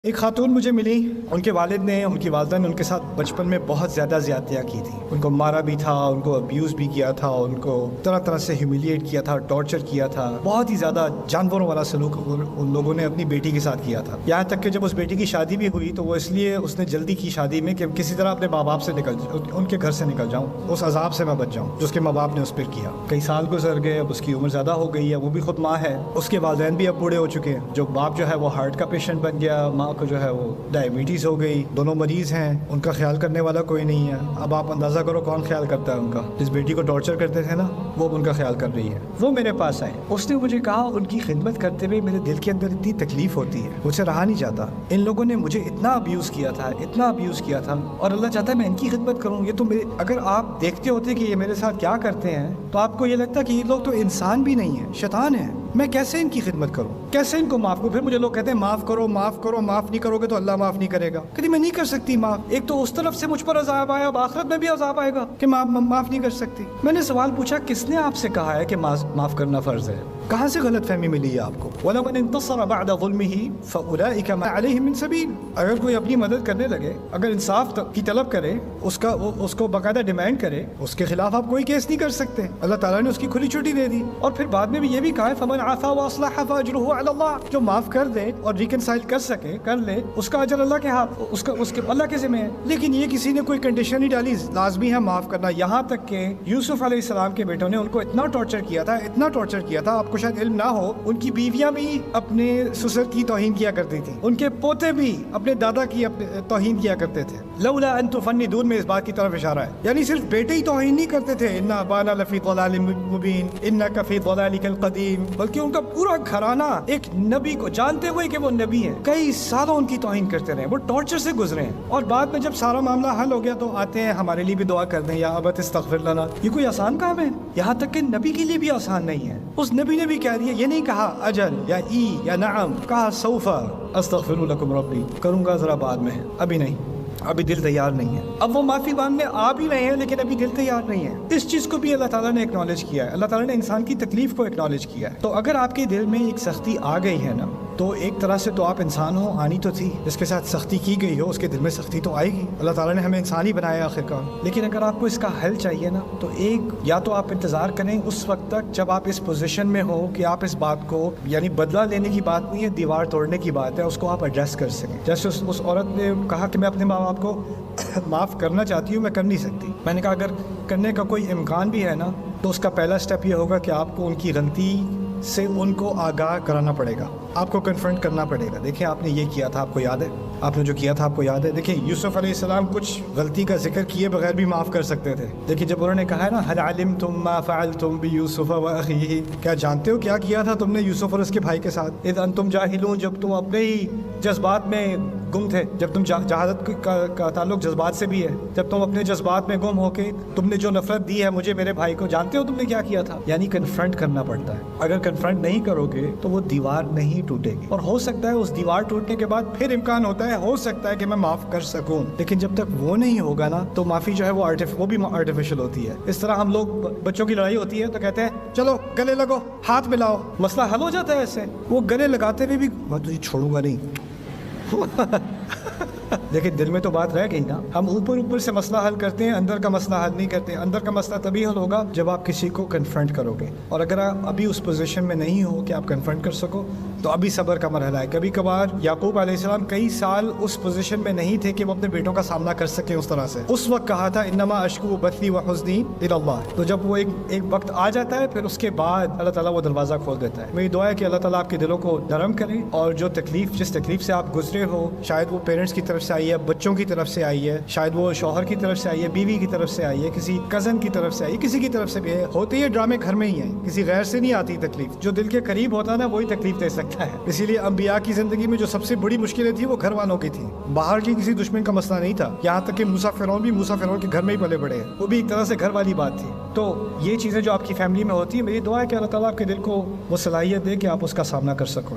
ایک خاتون مجھے ملی، ان کے والد نے، ان کی والدہ نے ان کے ساتھ بچپن میں بہت زیادہ زیادتیاں کی تھیں. ان کو مارا بھی تھا، ان کو ابیوز بھی کیا تھا، ان کو طرح طرح سے ہیوملیٹ کیا تھا، ٹارچر کیا تھا. بہت ہی زیادہ جانوروں والا سلوک ان لوگوں نے اپنی بیٹی کے ساتھ کیا تھا. یہاں تک کہ جب اس بیٹی کی شادی بھی ہوئی تو وہ اس لیے اس نے جلدی کی شادی میں کہ کسی طرح اپنے ماں باپ سے ان کے گھر سے نکل جاؤں، اس عذاب سے میں بچ جاؤں جو اس کے ماں باپ نے اس پر کیا. کئی سال گزر گئے، اب اس کی عمر زیادہ ہو گئی ہے، وہ بھی خود ماں ہے، اس کے والدین بھی اب بوڑھے ہو چکے ہیں. جو باپ جو ہے وہ ہارٹ کا پیشنٹ بن گیا، ماں کو جو ہے وہ ڈائبٹیز ہو گئی، دونوں مریض ہیں، ان کا خیال کرنے والا کوئی نہیں ہے. اب آپ اندازہ کرو کون خیال کرتا ہے ان کا. جس بیٹی کو ٹارچر کرتے تھے نا، وہ ان کا خیال کر رہی ہے. وہ میرے پاس آئے، اس نے مجھے کہا ان کی خدمت کرتے ہوئے میرے دل کے اندر اتنی تکلیف ہوتی ہے، مجھ سے رہا نہیں جاتا. ان لوگوں نے مجھے اتنا ابیوز کیا تھا، اتنا ابیوز کیا تھا، اور اللہ چاہتا ہے میں ان کی خدمت کروں. یہ تو اگر آپ دیکھتے ہوتے کہ یہ میرے ساتھ کیا کرتے ہیں تو آپ کو یہ لگتا کہ یہ لوگ تو انسان بھی نہیں ہیں، شیطان ہیں. میں کیسے ان کی خدمت کروں، کیسے ان کو معاف کروں؟ پھر مجھے لوگ کہتے ہیں معاف کرو معاف کرو، معاف نہیں کرو گے تو اللہ معاف نہیں کرے گا. کہتی میں نہیں کر سکتی معاف. ایک تو اس طرف سے مجھ پر عذاب آیا، اب آخرت میں بھی عذاب آئے گا کہ معاف نہیں کر سکتی. میں نے سوال پوچھا کس نے آپ سے کہا ہے کہ معاف کرنا فرض ہے؟ کہاں سے غلط فہمی ملی ہے آپ کو؟ وَلَمَنِ انتصر بَعْدَ ظُلْمِهِ فَأُولَٰئِكَ مَا عَلَيْهِم مِّن سَبِيلٍ. اگر کوئی اپنی مدد کرنے لگے، اگر انصاف کی طلب کرے، اس کو باقاعدہ ڈیمانڈ کرے، اس کے خلاف آپ کوئی کیس نہیں کر سکتے. اللہ تعالیٰ نے اس کی کھلی چھٹی دے دی. اور پھر بعد میں بھی یہ بھی کہا ہے فَمَنْ عَفَا وَأَصْلَحَ فَأَجْرُهُ عَلَى اللَّهِ. جو معاف کر دے اور ریکنسائل کر سکے، کر لے، اس کا اجر اللہ کے ہاتھ، اس کے اللہ کے ذمہ ہے. لیکن یہ کسی نے کوئی کنڈیشن نہیں ڈالی، لازمی ہے معاف کرنا. یہاں تک کہ یوسف علیہ السلام کے بیٹوں نے ان کو اتنا ٹارچر کیا تھا، اتنا ٹارچر کیا تھا، آپ کو شاید علم نہ ہو، ان کی بیویاں بھی اپنے سسر کی توہین کیا کرتی تھیں، ان کے پوتے بھی اپنے دادا کی توہین کیا کرتے تھے. لولا ان تفندون میں اس بات کی طرف اشارہ ہے، یعنی صرف بیٹے ہی توہین نہیں کرتے تھے، ان ابانا لفی ضلال مبین انک فی ضلالک القدیم، بلکہ ان کا پورا گھرانہ ایک نبی کو جانتے ہوئے کہ وہ نبی ہیں کئی سالوں ان کی توہین کرتے رہے، وہ ٹارچر سے گزرے ہیں. اور بعد میں جب سارا معاملہ حل ہو گیا تو آتے ہیں ہمارے لیے بھی دعا کر دیں یا ابت استغفر لنا. یہ کوئی آسان کام ہے؟ یہاں تک کہ نبی کے لیے بھی آسان نہیں ہے. اس نبی نے بھی کہہ دیا، یہ نہیں کہا اجل یا ای یا نعم، کہا سوف استغفر لکم ربی، کروں گا ذرا بعد میں، ابھی نہیں، ابھی دل تیار نہیں ہے. اب وہ معافی مانگنے آ بھی رہے ہیں لیکن ابھی دل تیار نہیں ہے. اس چیز کو بھی اللہ تعالیٰ نے اکنالج کیا ہے، اللہ تعالیٰ نے انسان کی تکلیف کو اکنالج کیا ہے. تو اگر آپ کے دل میں ایک سختی آ گئی ہے نا، تو ایک طرح سے تو آپ انسان ہو، آنی تو تھی. جس کے ساتھ سختی کی گئی ہو اس کے دل میں سختی تو آئے گی. اللہ تعالیٰ نے ہمیں انسان ہی بنایا آخرکار. لیکن اگر آپ کو اس کا حل چاہیے نا، تو یا تو آپ انتظار کریں اس وقت تک جب آپ اس پوزیشن میں ہو کہ آپ اس بات کو، یعنی بدلہ لینے کی بات نہیں ہے، دیوار توڑنے کی بات ہے، اس کو آپ ایڈریس کر سکیں. جیسے اس عورت نے کہا کہ میں اپنے ماں باپ کو معاف کرنا چاہتی ہوں، میں کر نہیں سکتی. میں نے کہا اگر کرنے کا کوئی امکان بھی ہے نا، تو اس کا پہلا سٹیپ یہ ہوگا کہ آپ کو ان کی غلطی سے ان کو آگاہ کرانا پڑے گا، آپ کو کنفرنٹ کرنا پڑے گا. دیکھیں آپ نے یہ کیا تھا، آپ کو یاد ہے؟ آپ نے جو کیا تھا آپ کو یاد ہے؟ دیکھیں یوسف علیہ السلام کچھ غلطی کا ذکر کیے بغیر بھی معاف کر سکتے تھے. لیکن جب انہوں نے کہا ہے نا هل علمتم ما فعلتم بيوسف واخيه، کیا جانتے ہو کیا کیا تھا تم نے یوسف اور اس کے بھائی کے ساتھ؟ اذ انتم جاہلون، جب تم اپنے ہی جذبات میں گم تھے. جب تم جہالت کا تعلق جذبات سے بھی ہے، جب تم اپنے جذبات میں گم ہو کے تم نے جو نفرت دی ہے مجھے، میرے بھائی کو، جانتے ہو تم نے کیا کیا تھا؟ یعنی کنفرنٹ کرنا پڑتا ہے. اگر کنفرنٹ نہیں کرو گے تو وہ دیوار نہیں ٹوٹے گی. اور ہو سکتا ہے اس دیوار ٹوٹنے کے بعد پھر امکان ہوتا ہے، ہو سکتا ہے کہ میں معاف کر سکوں، لیکن جب تک وہ نہیں ہوگا نا تو معافی جو ہے وہ بھی آرٹیفیشل ہوتی ہے. اس طرح ہم لوگ، بچوں کی لڑائی ہوتی ہے تو کہتے ہیں چلو گلے لگو، ہاتھ ملاؤ، مسئلہ حل ہو جاتا ہے. ایسے وہ گلے لگاتے ہوئے بھی میں تجھے چھوڑوں گا نہیں. لیکن دل میں تو بات رہ گئی نا. ہم اوپر سے مسئلہ حل کرتے ہیں، اندر کا مسئلہ حل نہیں کرتے. اندر کا مسئلہ تبھی حل ہوگا جب آپ کسی کو کنفرنٹ کرو گے. اور اگر آپ ابھی اس پوزیشن میں نہیں ہو کہ آپ کنفرنٹ کر سکو تو ابھی صبر کا مرحلہ ہے. کبھی کبھار یعقوب علیہ السلام کئی سال اس پوزیشن میں نہیں تھے کہ وہ اپنے بیٹوں کا سامنا کر سکیں اس طرح سے. اس وقت کہا تھا انما اشکو بثی وحزنی الی اللہ. تو جب وہ ایک وقت آ جاتا ہے پھر اس کے بعد اللہ تعالیٰ وہ دروازہ کھول دیتا ہے. میری دعا ہے کہ اللہ تعالیٰ آپ کے دلوں کو نرم کرے، اور جو جس تکلیف سے آپ گزرے ہو، شاید وہ پیرنٹس کی طرف سے آئی ہے، بچوں کی طرف سے آئی ہے، شاید وہ شوہر کی طرف سے آئی ہے، بیوی کی طرف سے آئی ہے، کسی کزن کی طرف سے آئی ہے، کسی کی طرف سے بھی ہے. ہوتے یہ ڈرامے گھر میں ہی ہیں، کسی غیر سے نہیں آتی تکلیف. جو دل کے قریب ہوتا ہے نا وہی تکلیف دے سکتا ہے. اسی لیے انبیاء کی زندگی میں جو سب سے بڑی مشکلیں تھیں وہ گھر والوں کی تھیں، باہر کی کسی دشمن کا مسئلہ نہیں تھا. یہاں تک کہ موسیٰ فرعون کے گھر میں ہی پلے بڑے ہیں، وہ بھی ایک طرح سے گھر والی بات تھی. تو یہ چیزیں جو آپ کی فیملی میں ہوتی ہیں، میری دعا ہے کہ اللہ تعالیٰ آپ کے دل کو وہ صلاحیت دے کہ آپ اس کا سامنا کر سکو.